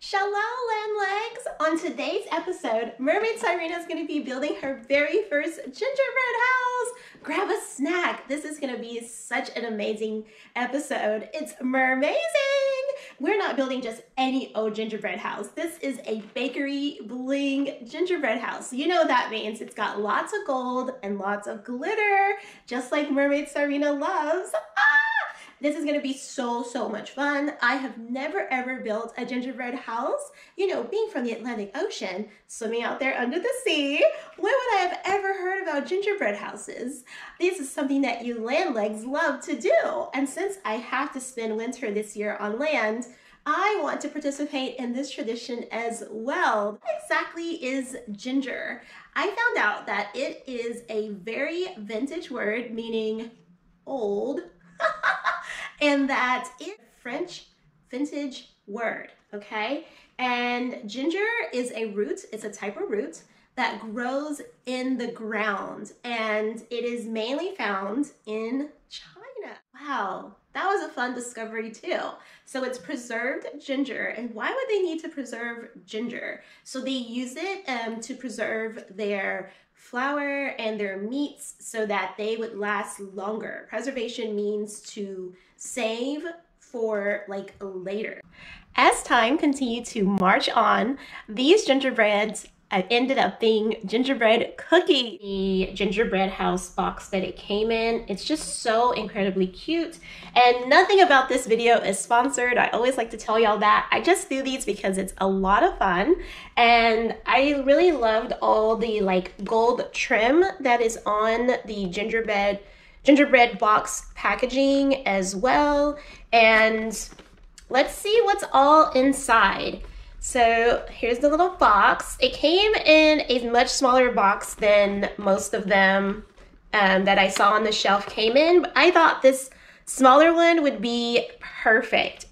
Shalom, land legs! On today's episode, Mermaid Syrena is going to be building her very first gingerbread house. Grab a snack. This is going to be such an amazing episode. It's mermazing! We're not building just any old gingerbread house. This is a bakery bling gingerbread house. You know what that means. It's got lots of gold and lots of glitter, just like Mermaid Syrena loves. This is going to be so much fun. I have never ever built a gingerbread house. You know, being from the Atlantic Ocean, swimming out there under the sea, when would I have ever heard about gingerbread houses? This is something that you land legs love to do. And since I have to spend winter this year on land, I want to participate in this tradition as well. What exactly is ginger? I found out that it is a very vintage word, meaning old, and that it's a French vintage word, okay? And ginger is a root, it's a type of root that grows in the ground, and it is mainly found in China. Wow, that was a fun discovery too. So it's preserved ginger, and why would they need to preserve ginger? So they use it to preserve their flour and their meats so that they would last longer. Preservation means to save for like later. As time continued to march on, these gingerbreads ended up being gingerbread cookie. The gingerbread house box that it came in, it's just so incredibly cute. And nothing about this video is sponsored. I always like to tell y'all that. I just do these because it's a lot of fun. And I really loved all the like gold trim that is on the gingerbread box packaging as well. And let's see what's all inside. So here's the little box. It came in a much smaller box than most of them that I saw on the shelf came in, but I thought this smaller one would be perfect.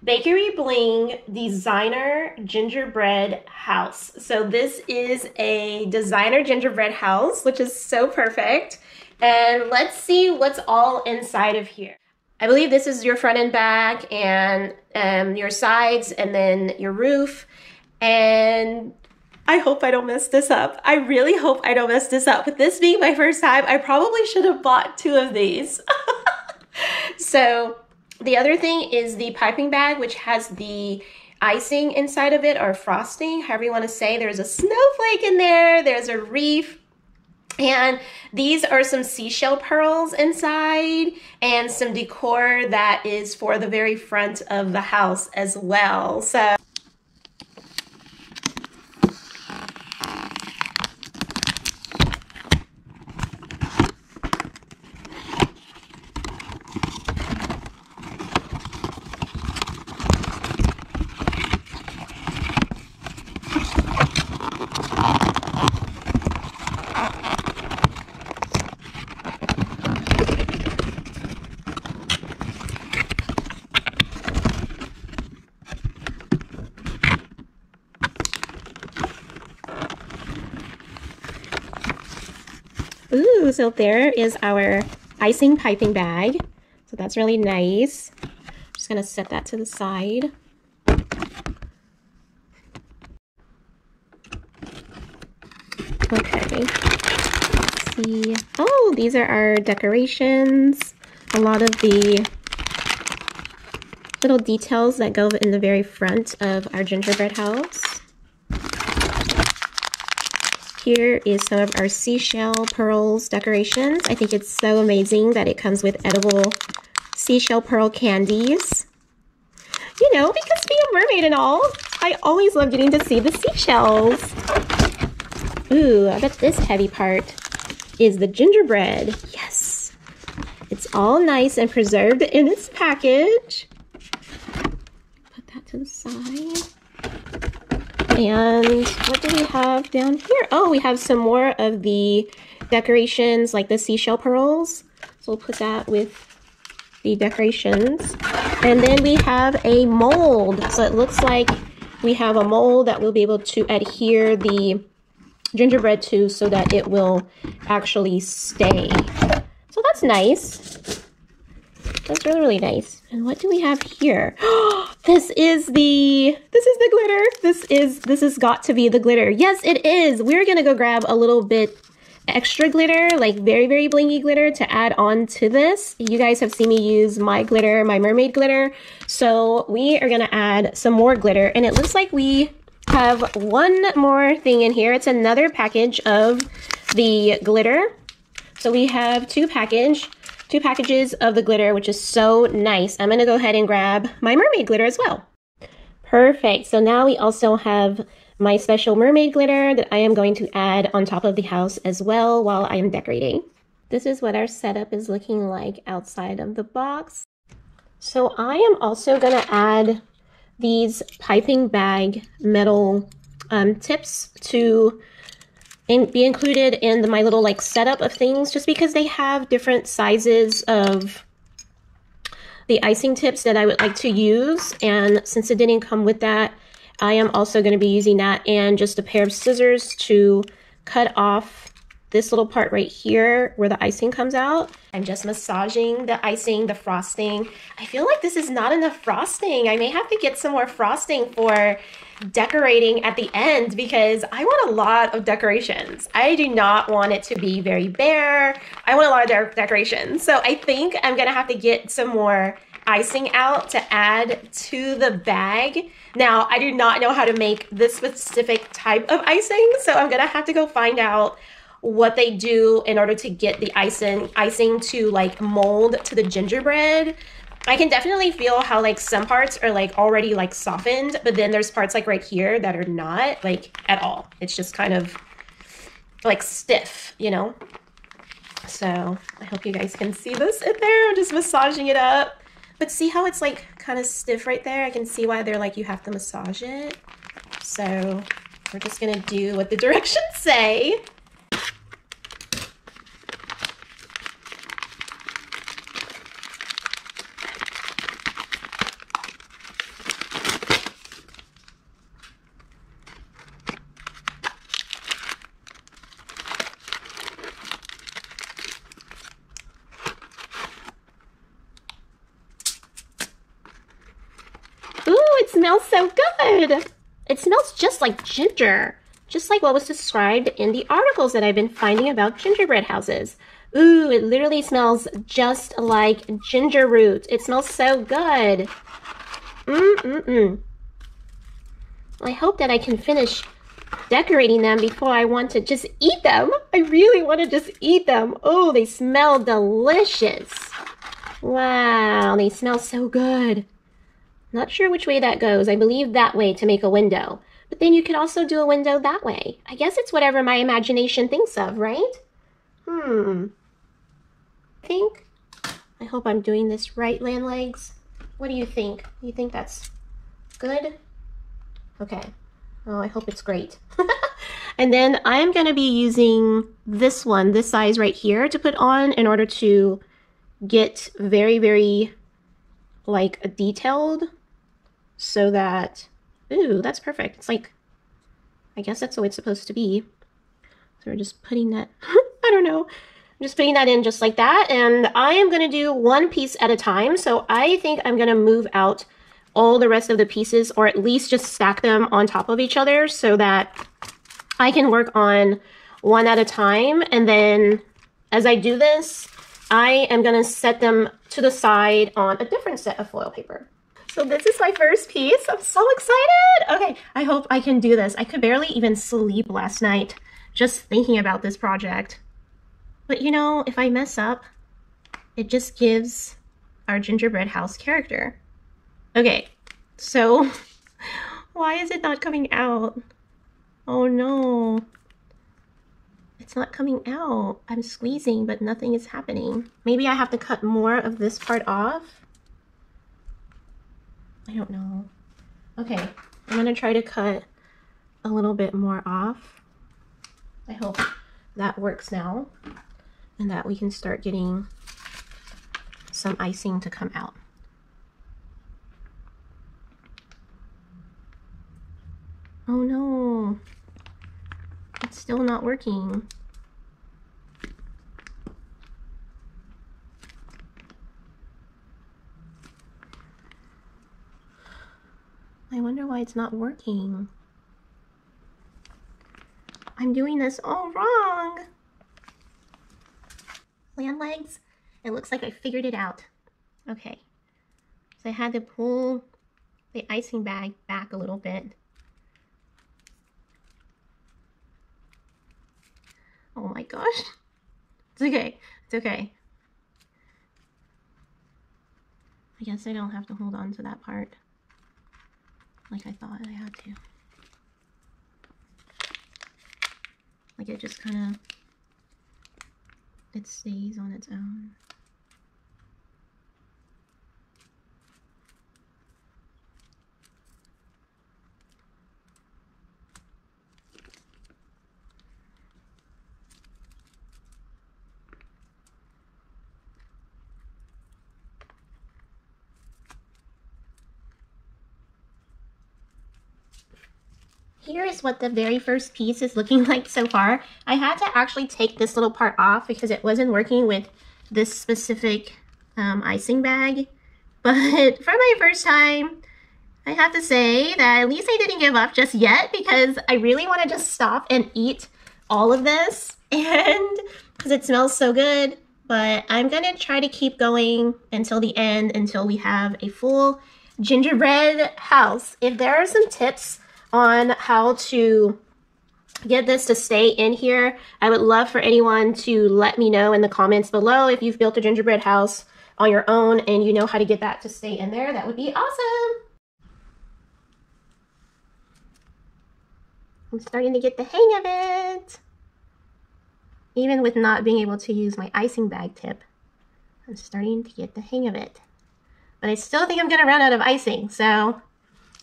Bakery Bling Designer Gingerbread House. So this is a designer gingerbread house, which is so perfect. And let's see what's all inside of here. I believe this is your front and back and your sides and then your roof. And I hope I don't mess this up. I really hope I don't mess this up. With this being my first time, I probably should have bought 2 of these. So the other thing is the piping bag, which has the icing inside of it, or frosting, however you want to say. There's a snowflake in there. There's a reef. And these are some seashell pearls inside and some decor that is for the very front of the house as well. So ooh, so there is our icing piping bag. So that's really nice. Just gonna set that to the side. Okay, let's see. Oh, these are our decorations. A lot of the little details that go in the very front of our gingerbread house. Here is some of our seashell pearls decorations. I think it's so amazing that it comes with edible seashell pearl candies. You know, because being a mermaid and all, I always love getting to see the seashells. Ooh, I bet this heavy part is the gingerbread. Yes, it's all nice and preserved in its package. Put that to the side. And what do we have down here? Oh, we have some more of the decorations, like the seashell pearls. So we'll put that with the decorations. And then we have a mold. So it looks like we have a mold that we'll be able to adhere the gingerbread to so that it will actually stay. So that's nice. That's really, really nice. And what do we have here? This is the glitter. This has got to be the glitter. Yes, it is. We're gonna go grab a little bit extra glitter, like very, very blingy glitter to add on to this. You guys have seen me use my glitter, my mermaid glitter. So we are gonna add some more glitter, and it looks like we have one more thing in here. It's another package of the glitter. So we have two packages of the glitter, which is so nice. I'm gonna go ahead and grab my mermaid glitter as well. Perfect. So now we also have my special mermaid glitter that I am going to add on top of the house as well while I am decorating. This is what our setup is looking like outside of the box. So I am also gonna add these piping bag metal tips to be included in my little like setup of things, just because they have different sizes of the icing tips that I would like to use. And since it didn't come with that, I am also going to be using that and just a pair of scissors to cut off this little part right here where the icing comes out. I'm just massaging the icing, the frosting. I feel like this is not enough frosting. I may have to get some more frosting for decorating at the end because I want a lot of decorations. I do not want it to be very bare. I want a lot of decorations. So I think I'm gonna have to get some more icing out to add to the bag. Now, I do not know how to make this specific type of icing, so I'm gonna have to go find out what they do in order to get the icing to like mold to the gingerbread. I can definitely feel how like some parts are like already like softened, but then there's parts like right here that are not like at all. It's just kind of like stiff, you know? So I hope you guys can see this in there. I'm just massaging it up. But see how it's like kind of stiff right there? I can see why they're like, you have to massage it. So we're just gonna do what the directions say. It smells so good. It smells just like ginger, just like what was described in the articles that I've been finding about gingerbread houses. Ooh, it literally smells just like ginger root. It smells so good. I hope that I can finish decorating them before I want to just eat them. I really want to just eat them. Oh, they smell delicious. Wow, they smell so good. Not sure which way that goes. I believe that way to make a window. But then you could also do a window that way. I guess it's whatever my imagination thinks of, right? I hope I'm doing this right, land legs. What do you think? Do you think that's good? Okay. Oh, I hope it's great. And then I'm going to be using this one, this size right here, to put on in order to get very, very like detailed. So that, ooh, that's perfect. It's like, I guess that's the way it's supposed to be. So we're just putting that, I don't know. I'm just putting that in just like that. And I am going to do one piece at a time. So I think I'm going to move out all the rest of the pieces, or at least just stack them on top of each other so that I can work on one at a time. And then as I do this, I am going to set them to the side on a different set of foil paper. So this is my first piece. I'm so excited. Okay, I hope I can do this. I could barely even sleep last night just thinking about this project. But you know, if I mess up, it just gives our gingerbread house character. Okay, so why is it not coming out? Oh no. It's not coming out. I'm squeezing, but nothing is happening. Maybe I have to cut more of this part off. I don't know. Okay, I'm gonna try to cut a little bit more off. I hope that works now and that we can start getting some icing to come out. Oh no, it's still not working. it's not working. I'm doing this all wrong. Land legs. It looks like I figured it out. Okay. So I had to pull the icing bag back a little bit. Oh my gosh. It's okay. It's okay. I guess I don't have to hold on to that part like I thought I had to. Like it just kind of, it stays on its own. Here is what the very first piece is looking like so far. I had to actually take this little part off because it wasn't working with this specific icing bag. But for my first time, I have to say that at least I didn't give up just yet, because I really want to just stop and eat all of this, and because it smells so good. But I'm going to try to keep going until the end, until we have a full gingerbread house. If there are some tips on how to get this to stay in here, I would love for anyone to let me know in the comments below if you've built a gingerbread house on your own and you know how to get that to stay in there. That would be awesome. I'm starting to get the hang of it. Even with not being able to use my icing bag tip, I'm starting to get the hang of it. But I still think I'm gonna run out of icing, so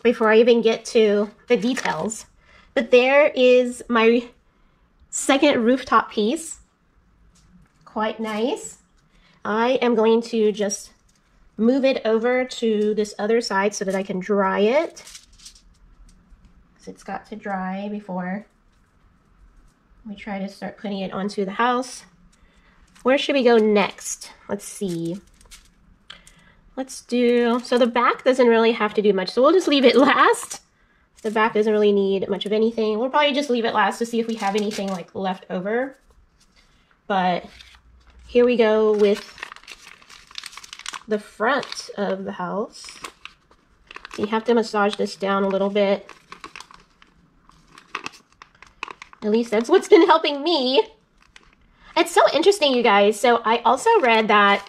before I even get to the details. But there is my second rooftop piece. Quite nice. I am going to just move it over to this other side so that I can dry it. Because it's got to dry before we try to start putting it onto the house. Where should we go next? Let's see. Let's do, so the back doesn't really have to do much, so we'll just leave it last. The back doesn't really need much of anything. We'll probably just leave it last to see if we have anything like left over. But here we go with the front of the house. So you have to massage this down a little bit. At least that's what's been helping me. It's so interesting, you guys. So I also read that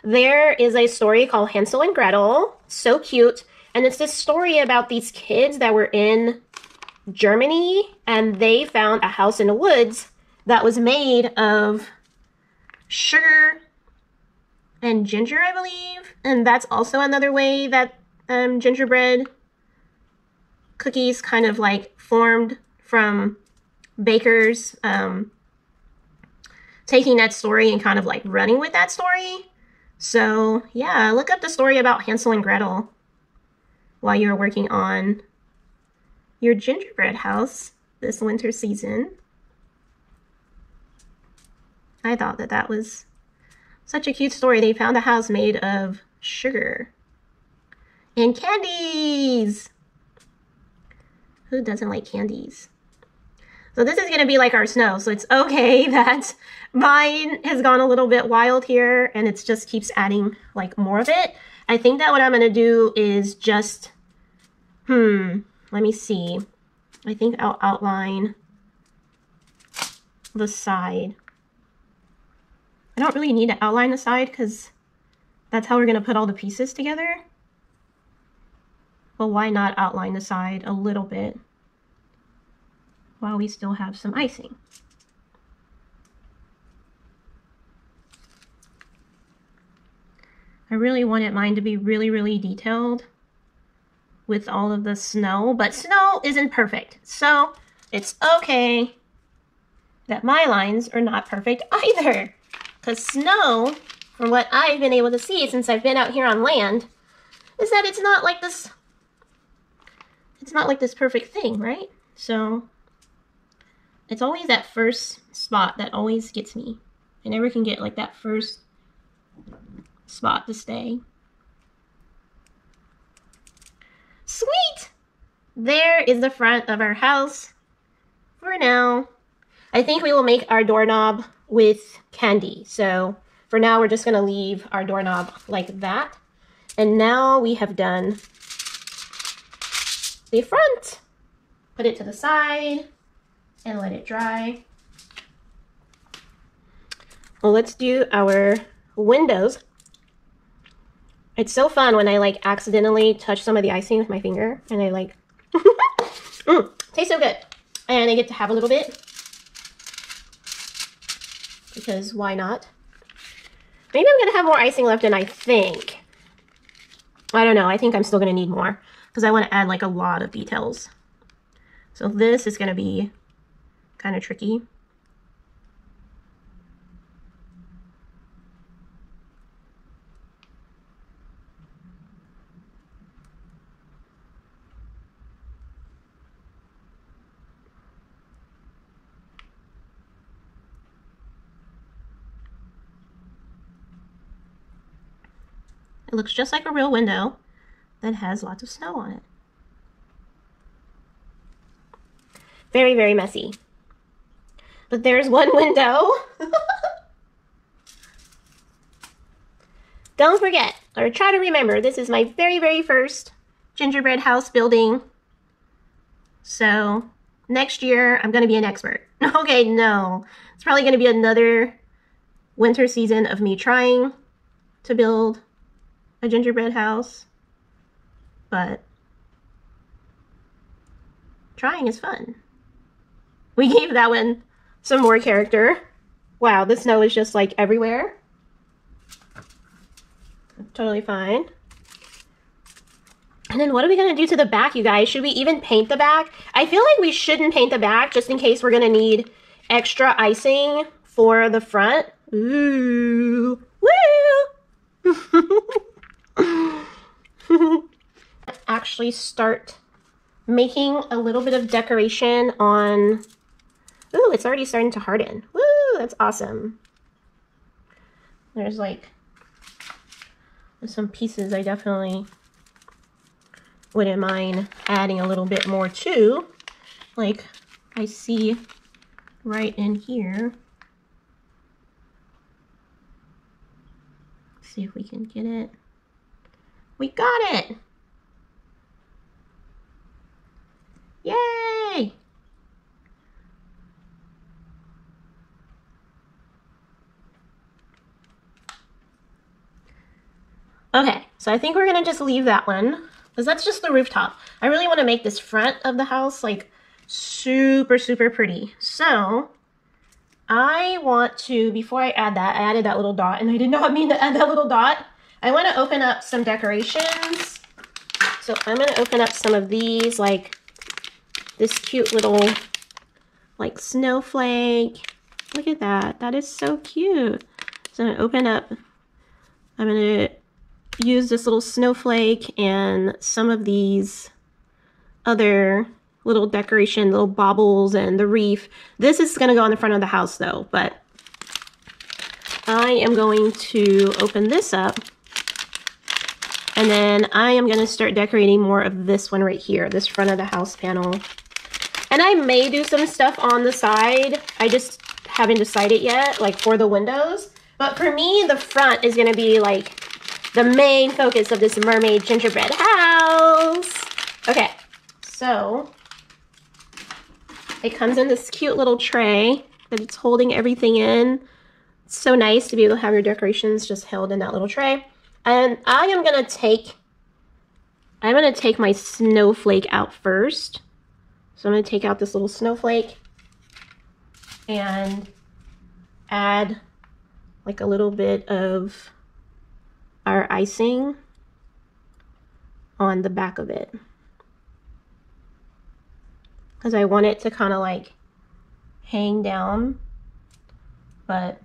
there is a story called Hansel and Gretel. So cute. And it's this story about these kids that were in Germany, and they found a house in the woods that was made of sugar and ginger, I believe. And that's also another way that gingerbread cookies kind of like formed from bakers taking that story and kind of like running with that story. So yeah, look up the story about Hansel and Gretel while you're working on your gingerbread house this winter season. I thought that that was such a cute story. They found a house made of sugar and candies. Who doesn't like candies? So this is going to be like our snow. So it's okay that mine has gone a little bit wild here and it just keeps adding like more of it. I think that what I'm going to do is just, let me see. I think I'll outline the side. I don't really need to outline the side because that's how we're going to put all the pieces together. But why not outline the side a little bit while we still have some icing? I really wanted mine to be really, really detailed with all of the snow, but snow isn't perfect. So it's okay that my lines are not perfect either. Because snow, from what I've been able to see since I've been out here on land, is that it's not like this perfect thing, right? So it's always that first spot that always gets me. I never can get like that first spot to stay. Sweet! there is the front of our house for now. I think we will make our doorknob with candy. So for now, we're just gonna leave our doorknob like that. And now we have done the front. Put it to the side and let it dry. Well, let's do our windows. It's so fun when I like accidentally touch some of the icing with my finger and I like, tastes so good. And I get to have a little bit because why not? Maybe I'm gonna have more icing left than I think. I don't know, I think I'm still gonna need more because I want to add like a lot of details. So this is gonna be kind of tricky. It looks just like a real window that has lots of snow on it. Very, very messy. But there's one window. Don't forget, or try to remember, this is my very, very first gingerbread house building. So next year, I'm gonna be an expert. Okay, no. It's probably gonna be another winter season of me trying to build a gingerbread house, but trying is fun. We gave that one some more character. Wow, the snow is just like everywhere. Totally fine. And then what are we gonna do to the back, you guys? Should we even paint the back? I feel like we shouldn't paint the back just in case we're gonna need extra icing for the front. Ooh, woo! Actually start making a little bit of decoration on. Ooh, it's already starting to harden. Woo, that's awesome. There's some pieces I definitely wouldn't mind adding a little bit more to. Like I see right in here. Let's see if we can get it. We got it! Yay! Okay, so I think we're gonna just leave that one because that's just the rooftop. I really want to make this front of the house like super, super pretty. So I want to, before I add that, I added that little dot and I did not mean to add that little dot. I want to open up some decorations. So I'm going to open up some of these, like this cute little like snowflake. Look at that. That is so cute. So I'm going to open up, I'm going to use this little snowflake and some of these other little decoration, little baubles and the reef. This is going to go on the front of the house though, but I am going to open this up. And then I am going to start decorating more of this one right here, this front of the house panel. And I may do some stuff on the side. I just haven't decided yet, like for the windows. But for me, the front is going to be like the main focus of this mermaid gingerbread house. Okay, so it comes in this cute little tray that it's holding everything in. It's so nice to be able to have your decorations just held in that little tray. And I'm gonna take my snowflake out first. So I'm gonna take out this little snowflake and add like a little bit of our icing on the back of it. Because I want it to kind of like hang down, but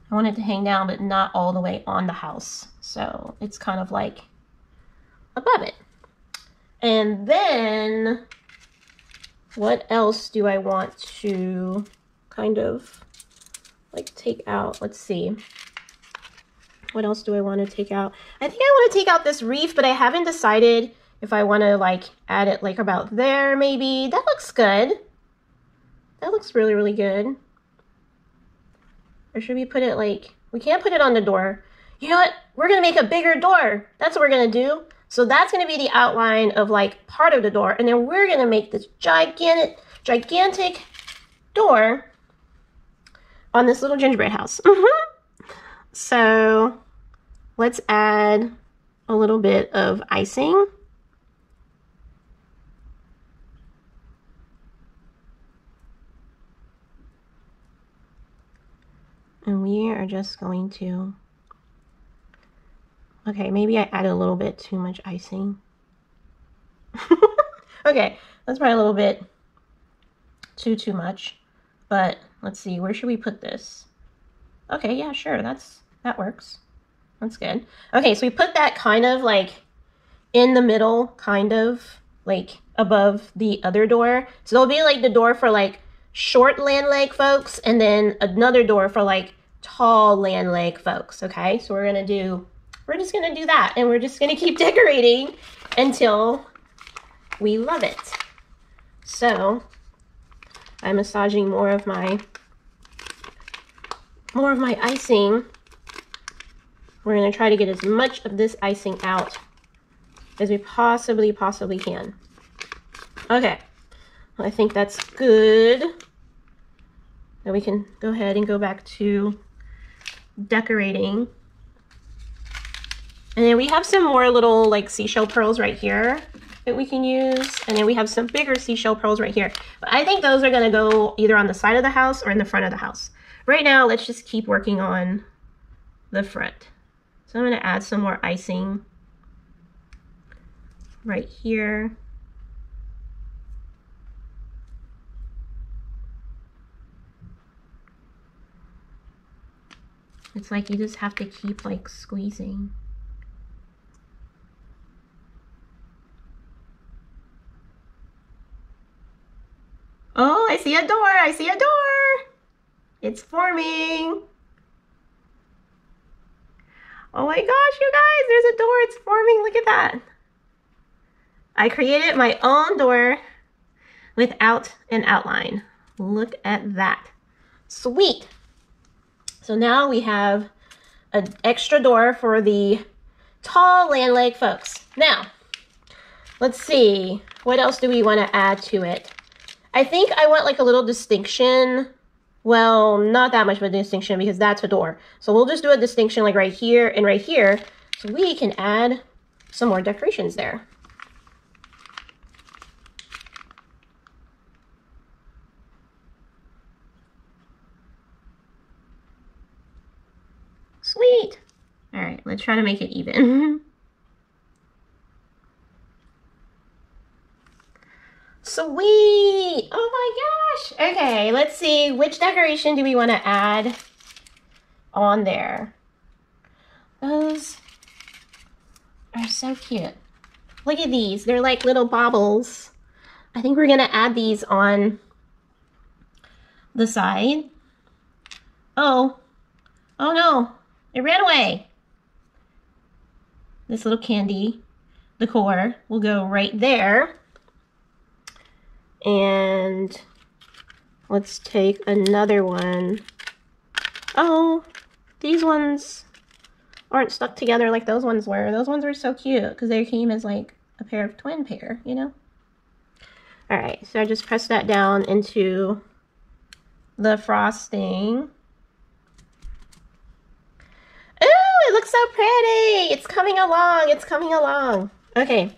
I want it to hang down, but not all the way on the house. So it's kind of like above it. And then what else do I want to kind of like take out? Let's see. What else do I want to take out? I think I want to take out this wreath, but I haven't decided if I want to like add it like about there maybe. That looks good. That looks really, really good. Or should we put it like, we can't put it on the door. You know what? We're going to make a bigger door. That's what we're going to do. So that's going to be the outline of like part of the door. And then we're going to make this gigantic door on this little gingerbread house. So let's add a little bit of icing. And we are just going to, okay, maybe I added a little bit too much icing. Okay, that's probably a little bit too much, but let's see, where should we put this? Okay, yeah, sure, that works. That's good. Okay, so we put that kind of like in the middle, kind of like above the other door. So there'll be like the door for like short land leg folks, and then another door for like tall land leg folks. Okay, so we're just gonna do that, and we're just gonna keep decorating until we love it. So I'm massaging more of my icing. We're gonna try to get as much of this icing out as we possibly can. Okay, I think that's good. Now we can go ahead and go back to decorating. And then we have some more little like seashell pearls right here that we can use. And then we have some bigger seashell pearls right here. But I think those are gonna go either on the side of the house or in the front of the house. Right now, let's just keep working on the front. So I'm gonna add some more icing right here. It's like you just have to keep like squeezing. Oh, I see a door, I see a door. It's forming. Oh my gosh, you guys, there's a door, it's forming, look at that. I created my own door without an outline. Look at that. Sweet. So now we have an extra door for the tall land leg folks. Now, let's see, what else do we want to add to it? I think I want like a little distinction. Well, not that much of a distinction because that's a door. So we'll just do a distinction like right here and right here, so we can add some more decorations there. Sweet. All right, let's try to make it even. Sweet. Oh my gosh. Okay, let's see, which decoration do we want to add on there? Those are so cute. Look at these. They're like little baubles. I think we're going to add these on the side. Oh no. It ran away. This little candy decor will go right there. And let's take another one. Oh, these ones aren't stuck together like those ones were. Those ones were so cute because they came as like a pair of twin pair, you know? All right, so I just press that down into the frosting. Ooh, it looks so pretty. It's coming along. It's coming along. Okay.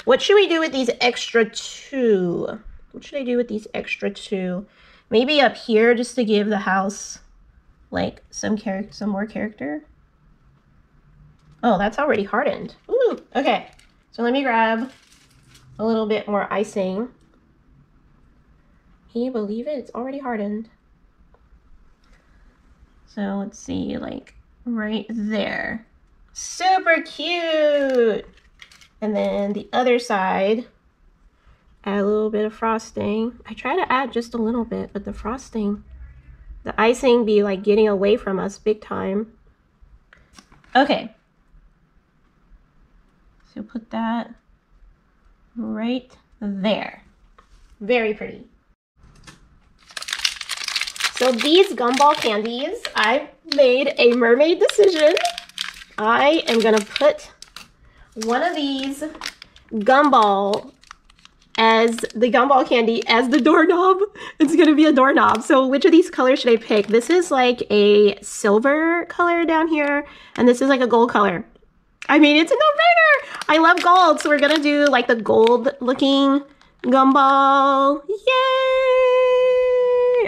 What should we do with these extra two? What should I do with these extra two? Maybe up here just to give the house like some more character. Oh, that's already hardened. Ooh, okay. So let me grab a little bit more icing. Can you believe it? It's already hardened. So let's see, like right there. Super cute. And then the other side, add a little bit of frosting. I try to add just a little bit, but the frosting, the icing be like getting away from us big time. Okay. So put that right there. Very pretty. So these gumball candies, I made a mermaid decision. I am gonna put one of these gumball as the gumball candy as the doorknob. It's gonna be a doorknob. So which of these colors should I pick? This is like a silver color down here, and this is like a gold color. I mean, it's a no-brainer. I love gold, so we're gonna do like the gold looking gumball. Yay!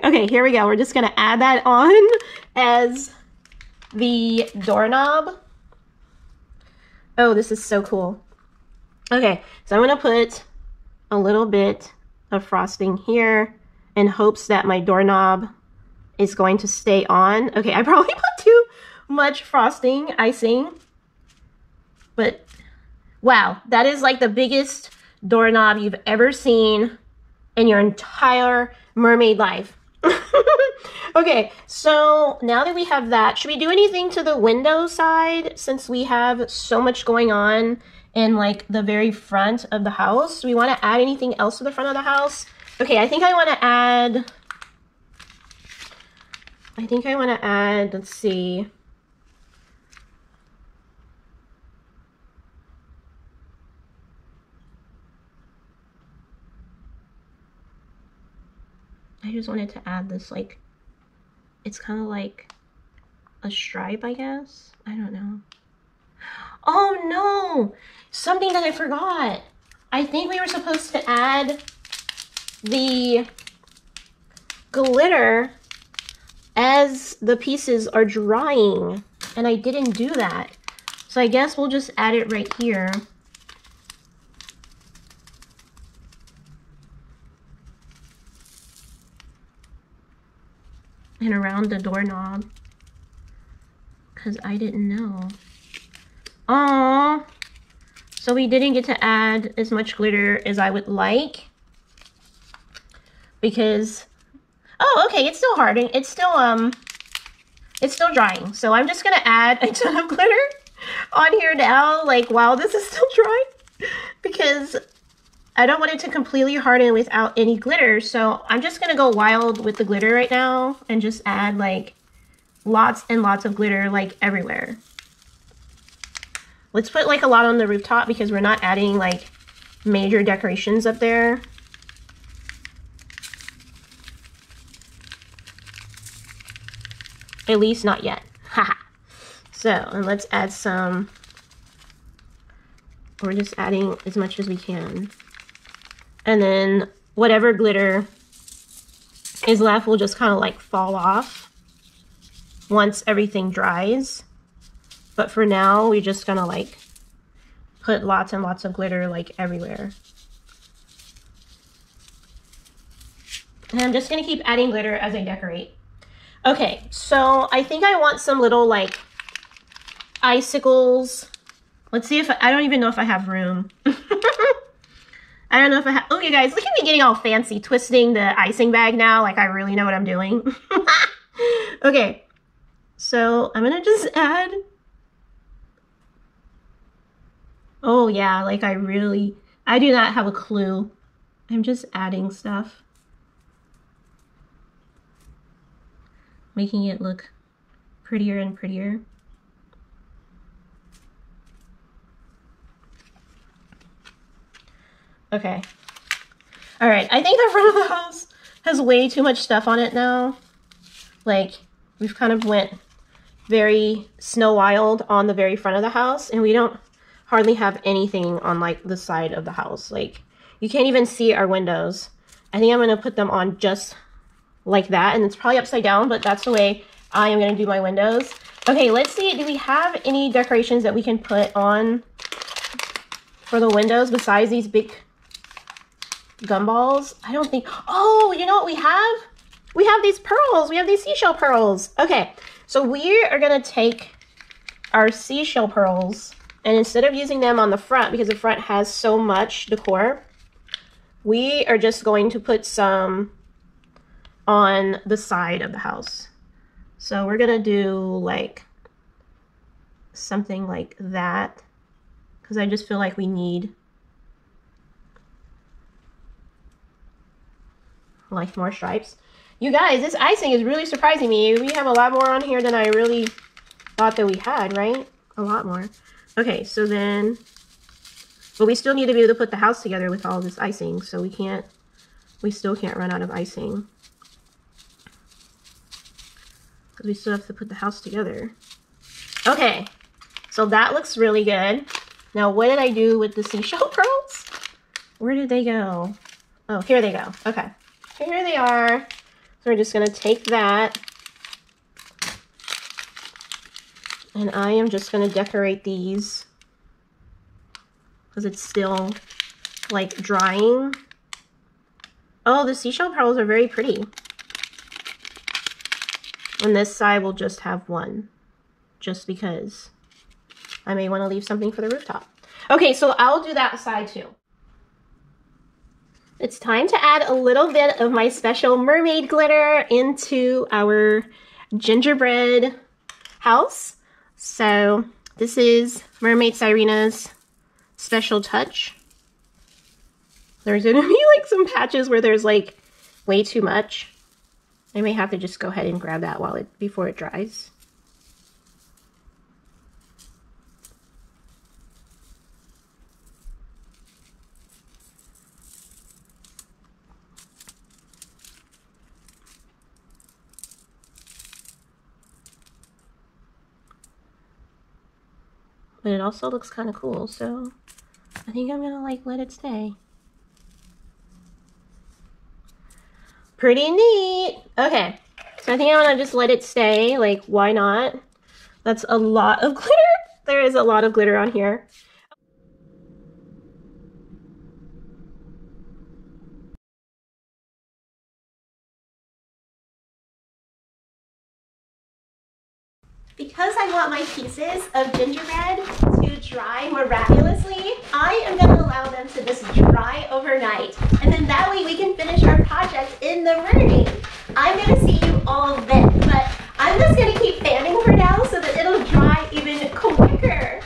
Okay, here we go. We're just gonna add that on as the doorknob. Oh, this is so cool. Okay, so I'm gonna put a little bit of frosting here in hopes that my doorknob is going to stay on. Okay, I probably put too much frosting, icing, but wow, that is like the biggest doorknob you've ever seen in your entire mermaid life. Okay, so now that we have that, should we do anything to the window side since we have so much going on in like the very front of the house? Do we want to add anything else to the front of the house? Okay, I think I want to add, let's see. I just wanted to add this, like, it's kind of like a stripe, I guess. I don't know. Oh no! Something that I forgot. I think we were supposed to add the glitter as the pieces are drying, and I didn't do that. So I guess we'll just add it right here. And around the doorknob, because I didn't know. Aww. So we didn't get to add as much glitter as I would like, because, oh, okay, it's still hardening. It's still drying. So I'm just gonna add a ton of glitter on here now, like while this is still dry, because I don't want it to completely harden without any glitter. So I'm just gonna go wild with the glitter right now and just add like lots and lots of glitter like everywhere. Let's put like a lot on the rooftop because we're not adding like major decorations up there. At least not yet. Haha. So, and let's add some. We're just adding as much as we can. And then whatever glitter is left will just kind of like fall off once everything dries. But for now, we're just gonna like put lots and lots of glitter like everywhere. And I'm just gonna keep adding glitter as I decorate. Okay, so I think I want some little like icicles. Let's see if I don't even know if I have room. I don't know if I have. Okay, guys, look at me getting all fancy, twisting the icing bag now. Like I really know what I'm doing. Okay, so I'm gonna just add. Oh yeah, like I do not have a clue. I'm just adding stuff. Making it look prettier and prettier. Okay. All right, I think the front of the house has way too much stuff on it now. Like, we've kind of went very Snow Wild on the very front of the house, and we don't hardly have anything on like the side of the house. Like, you can't even see our windows. I think I'm gonna put them on just like that, and it's probably upside down, but that's the way I am gonna do my windows. Okay, let's see, do we have any decorations that we can put on for the windows besides these big gumballs? I don't think, oh, you know what we have? We have these pearls, we have these seashell pearls. Okay, so we are gonna take our seashell pearls, and instead of using them on the front, because the front has so much decor, we are just going to put some on the side of the house. So we're gonna do like something like that, because I just feel like we need like more stripes. You guys, this icing is really surprising me. We have a lot more on here than I really thought that we had, right? A lot more. Okay, so then, but we still need to be able to put the house together with all this icing, so we still can't run out of icing. Because we still have to put the house together. Okay, so that looks really good. Now, what did I do with the seashell pearls? Where did they go? Oh, here they go. Okay, here they are. So we're just gonna take that. And I am just gonna decorate these because it's still like drying. Oh, the seashell pearls are very pretty. And this side will just have one, just because I may want to leave something for the rooftop. Okay, so I'll do that side too. It's time to add a little bit of my special mermaid glitter into our gingerbread house. So this is Mermaid Syrena's special touch. There's gonna be like some patches where there's like way too much. I may have to just go ahead and grab that before it dries. But it also looks kind of cool, so I think I'm gonna like let it stay. Pretty neat. Okay, so I think I'm gonna just let it stay. Like, why not? That's a lot of glitter. There is a lot of glitter on here. Because I want my pieces of gingerbread to dry miraculously, I am going to allow them to just dry overnight. And then that way we can finish our project in the morning. I'm going to see you all then, but I'm just going to keep fanning for now so that it'll dry even quicker.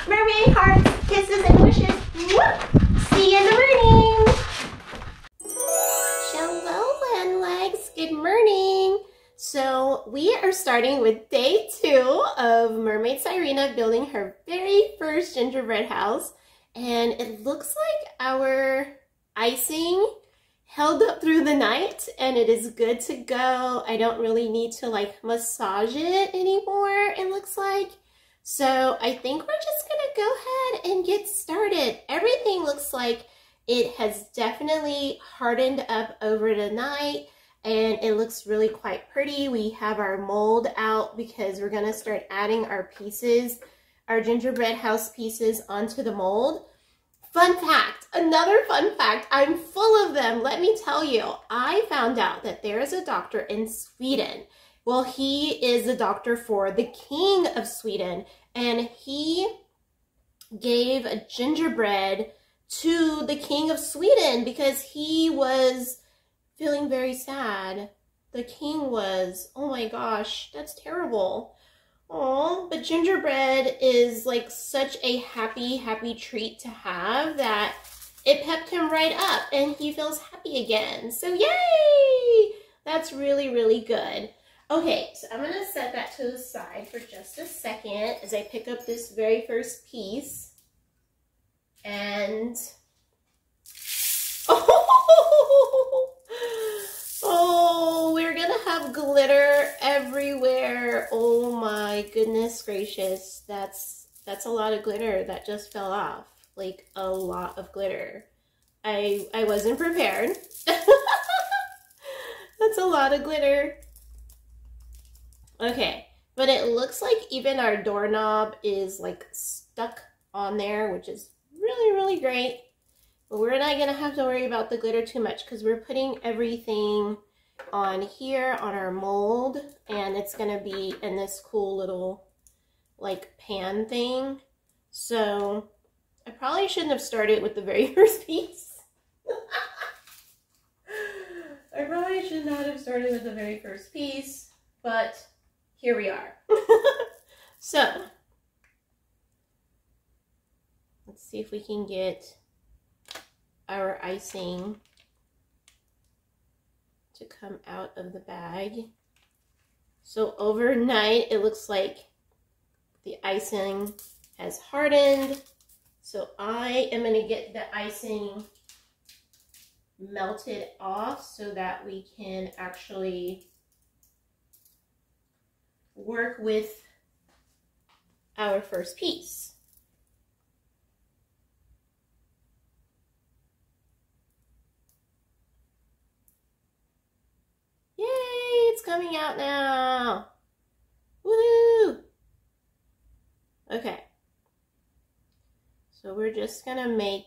Mermaid hearts, kisses, and wishes. See you in the morning. Hello, Land Legs. Good morning. So we are starting with day 2 of Mermaid Syrena building her very first gingerbread house. And it looks like our icing held up through the night and it is good to go. I don't really need to like massage it anymore, it looks like. So I think we're just gonna go ahead and get started. Everything looks like it has definitely hardened up over the night. And it looks really quite pretty. We have our mold out because we're gonna start adding our pieces, our gingerbread house pieces onto the mold. Fun fact, another fun fact, I'm full of them, let me tell you. I found out that there is a doctor in Sweden. Well, he is a doctor for the King of Sweden, and he gave a gingerbread to the King of Sweden because he was feeling very sad. The king was. Oh my gosh, that's terrible. Oh, but gingerbread is like such a happy treat to have that it pepped him right up and he feels happy again. So yay! That's really good. Okay, so I'm gonna set that to the side for just a second as I pick up this very first piece. And oh, we're gonna have glitter everywhere. Oh my goodness gracious. That's a lot of glitter that just fell off. Like a lot of glitter. I wasn't prepared. That's a lot of glitter. Okay, but it looks like even our doorknob is like stuck on there, which is really great. But we're not gonna have to worry about the glitter too much because we're putting everything on here on our mold, and it's gonna be in this cool little like pan thing. So I probably shouldn't have started with the very first piece. I probably should not have started with the very first piece, but here we are. So let's see if we can get our icing to come out of the bag. So overnight, it looks like the icing has hardened. So I am going to get the icing melted off so that we can actually work with our first piece. Yay, it's coming out now. Woohoo! Okay. So we're just gonna make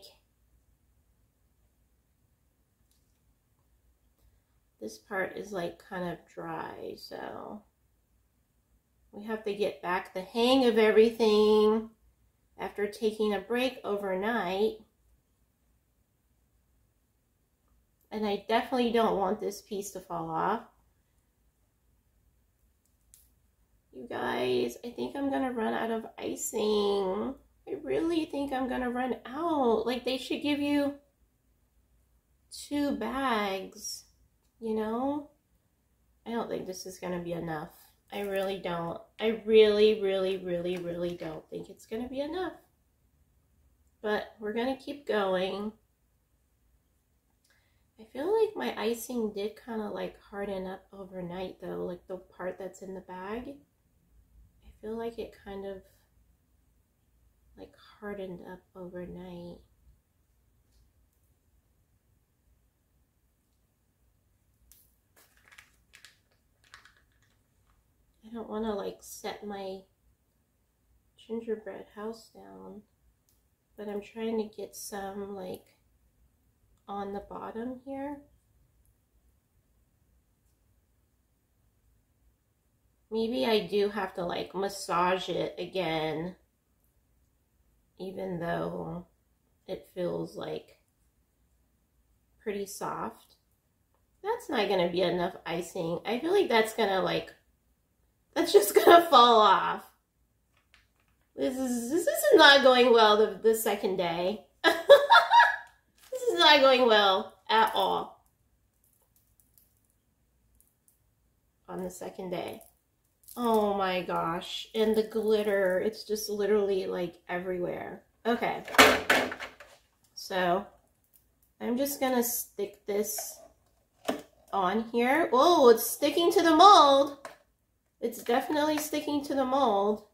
this part is like kind of dry, so we have to get back the hang of everything after taking a break overnight. And I definitely don't want this piece to fall off. You guys, I think I'm gonna run out of icing. I really think I'm gonna run out. Like, they should give you 2 bags, you know? I don't think this is gonna be enough. I really don't. I really don't think it's gonna be enough. But we're gonna keep going. I feel like my icing did kind of like harden up overnight though, like the part that's in the bag. I feel like it kind of like hardened up overnight. I don't want to like set my gingerbread house down, but I'm trying to get some like on the bottom here. Maybe I do have to like massage it again, even though it feels like pretty soft. That's not gonna be enough icing. I feel like that's gonna like, that's just gonna fall off. This is not going well the second day. This is not going well at all on the second day. Oh my gosh. And the glitter, it's just literally like everywhere. Okay. So I'm just gonna stick this on here. Oh, it's sticking to the mold. It's definitely sticking to the mold.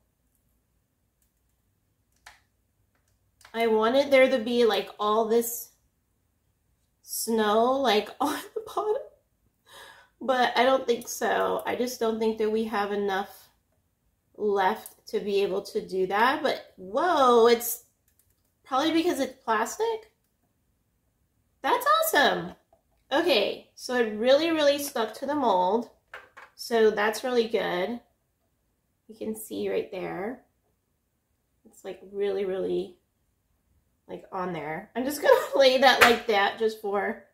I wanted there to be like all this snow like on the bottom, but I don't think so. I just don't think that we have enough left to be able to do that. But whoa, it's probably because it's plastic. That's awesome. Okay, so it really stuck to the mold, so that's really good. You can see right there, it's like really like on there. I'm just gonna lay that like that just for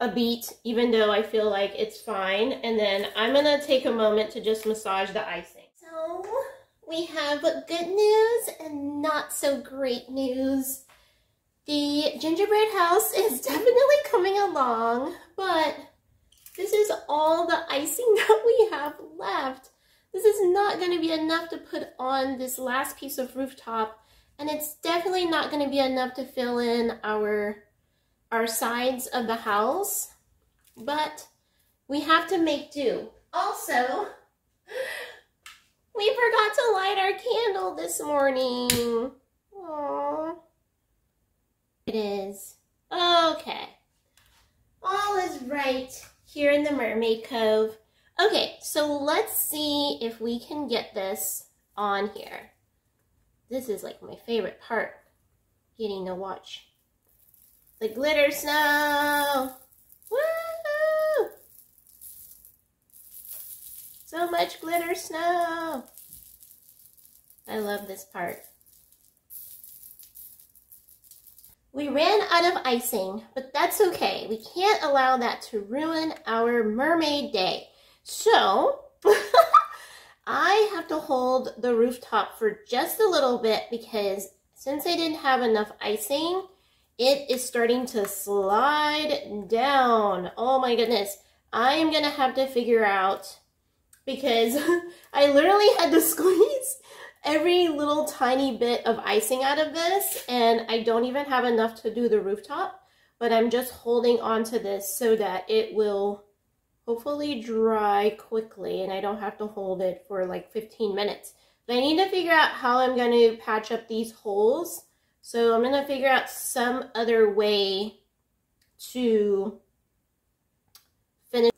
a beat, even though I feel like it's fine. And then I'm gonna take a moment to just massage the icing. So we have good news and not so great news. The gingerbread house is definitely coming along, but this is all the icing that we have left. This is not gonna be enough to put on this last piece of rooftop. And it's definitely not going to be enough to fill in our sides of the house, but we have to make do. Also, we forgot to light our candle this morning. Aww. It is. Okay. All is right here in the Mermaid Cove. Okay, so let's see if we can get this on here. This is like my favorite part, getting to watch the glitter snow. Woohoo! So much glitter snow. I love this part. We ran out of icing, but that's okay. We can't allow that to ruin our mermaid day. So I have to hold the rooftop for just a little bit because since I didn't have enough icing, it is starting to slide down. Oh my goodness. I am gonna have to figure out, because I literally had to squeeze every little tiny bit of icing out of this, and I don't even have enough to do the rooftop, but I'm just holding on to this so that it will hopefully dry quickly and I don't have to hold it for like 15 minutes. But I need to figure out how I'm going to patch up these holes. So I'm going to figure out some other way to finish.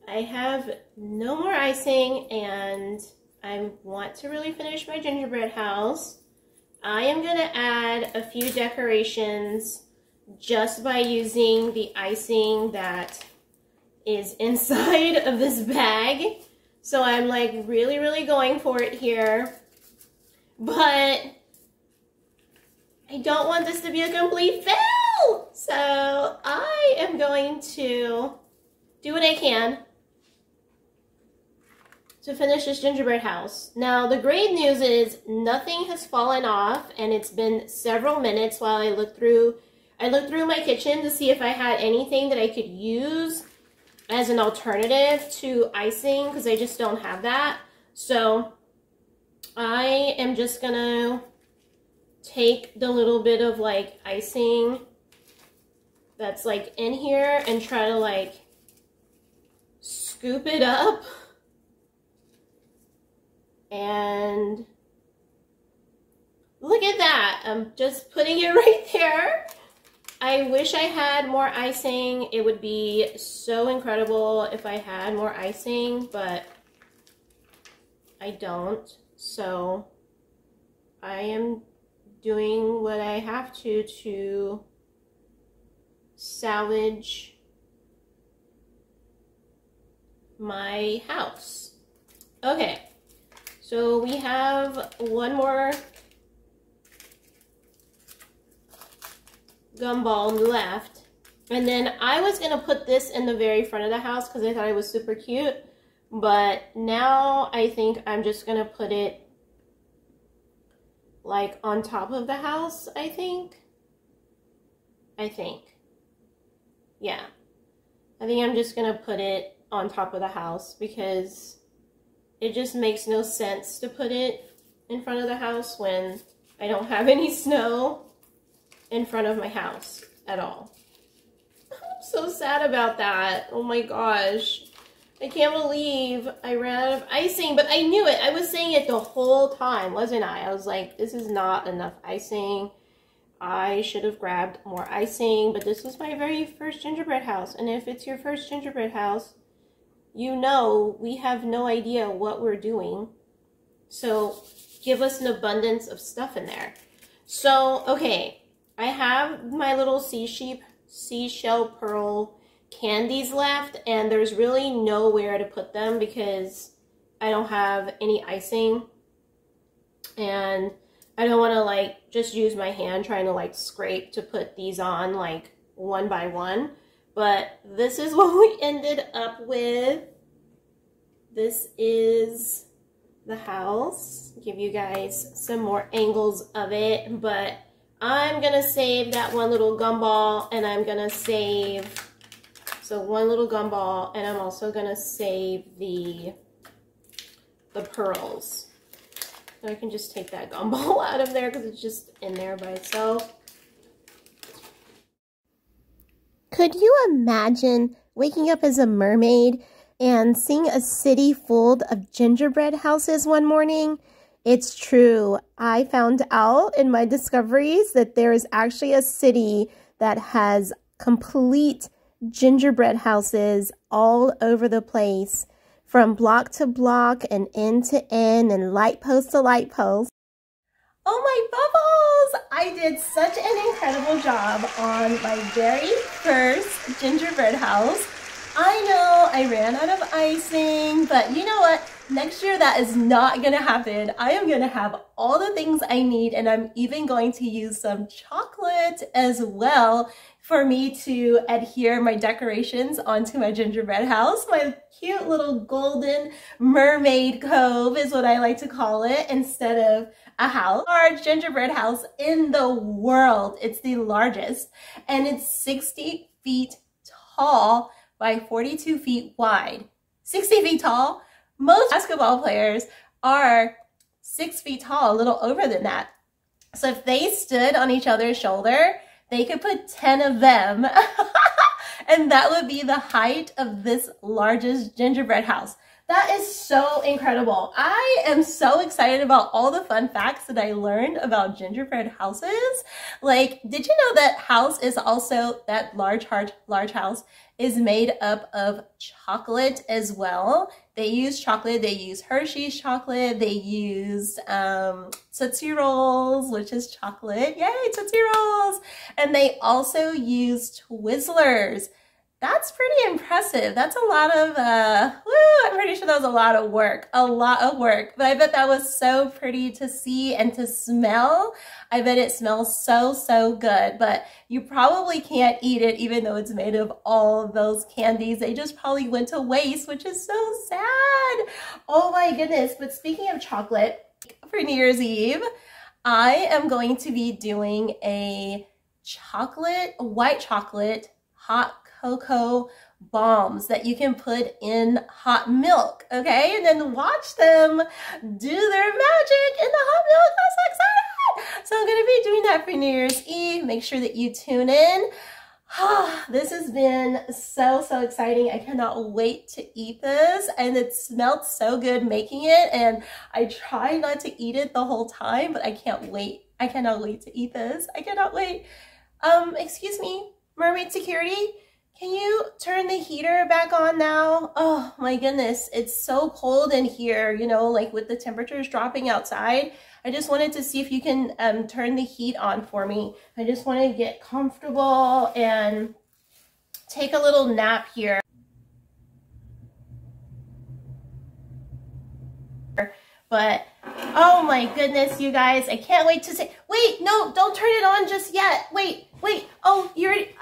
I have no more icing and I want to really finish my gingerbread house. I am going to add a few decorations just by using the icing that is inside of this bag. So I'm like really going for it here. But I don't want this to be a complete fail. So I am going to do what I can to finish this gingerbread house. Now the great news is nothing has fallen off, and it's been several minutes while I looked through my kitchen to see if I had anything that I could use as an alternative to icing, because I just don't have that. So I am just gonna take the little bit of like icing that's like in here and try to like scoop it up. And look at that, I'm just putting it right there. I wish I had more icing. It would be so incredible if I had more icing, but I don't. So I am doing what I have to salvage my house. Okay, so we have one more gumball left, and then I was gonna put this in the very front of the house because I thought it was super cute, but now I think I'm just gonna put it like on top of the house. I think yeah, I think I'm just gonna put it on top of the house because it just makes no sense to put it in front of the house when I don't have any snow in front of my house at all. I'm so sad about that. Oh my gosh. I can't believe I ran out of icing, but I knew it. I was saying it the whole time, wasn't I? I was like, this is not enough icing. I should have grabbed more icing, but this was my very first gingerbread house. And if it's your first gingerbread house, you know we have no idea what we're doing. So give us an abundance of stuff in there. So, okay. I have my little seashell pearl candies left, and there's really nowhere to put them because I don't have any icing, and I don't want to like just use my hand trying to like scrape to put these on like one by one. But this is what we ended up with. This is the house. Give you guys some more angles of it, but I'm gonna save that one little gumball, and I'm gonna save, so one little gumball, and I'm also gonna save the pearls. So I can just take that gumball out of there because it's just in there by itself. Could you imagine waking up as a mermaid and seeing a city full of gingerbread houses one morning? It's true. I found out in my discoveries that there is actually a city that has complete gingerbread houses all over the place, from block to block and end to end and light post to light post. Oh my bubbles! I did such an incredible job on my very first gingerbread house. I know I ran out of icing, but you know what? Next year that is not gonna happen. I am gonna have all the things I need, and I'm even going to use some chocolate as well for me to adhere my decorations onto my gingerbread house. My cute little golden mermaid cove is what I like to call it, instead of a house. Large gingerbread house in the world. It's the largest, and it's 60 feet tall by 42 feet wide. 60 feet tall. Most basketball players are 6 feet tall, a little over than that. So if they stood on each other's shoulder, they could put 10 of them. And that would be the height of this largest gingerbread house. That is so incredible. I am so excited about all the fun facts that I learned about gingerbread houses. Like, did you know that house is also, that large house is made up of chocolate as well? They use chocolate, they use Hershey's chocolate, they use Tootsie Rolls, which is chocolate. Yay, Tootsie Rolls! And they also use Twizzlers. That's pretty impressive. That's a lot of, I'm pretty sure that was a lot of work, But I bet that was so pretty to see and to smell. I bet it smells so, so good, but you probably can't eat it even though it's made of all of those candies. They just probably went to waste, which is so sad. Oh my goodness. But speaking of chocolate, for New Year's Eve, I am going to be doing a white chocolate, hot cocoa bombs that you can put in hot milk, okay? And then watch them do their magic in the hot milk. I'm so excited! So I'm gonna be doing that for New Year's Eve. Make sure that you tune in. This has been so, so exciting. I cannot wait to eat this, and it smelled so good making it, and I try not to eat it the whole time, but I can't wait. I cannot wait to eat this. I cannot wait. Excuse me, Mermaid Security, can you turn the heater back on now? Oh my goodness, it's so cold in here, you know, like with the temperatures dropping outside. I just wanted to see if you can turn the heat on for me. I just want to get comfortable and take a little nap here. But oh my goodness, you guys, I can't wait to say, wait, no, don't turn it on just yet. Wait, oh, you already,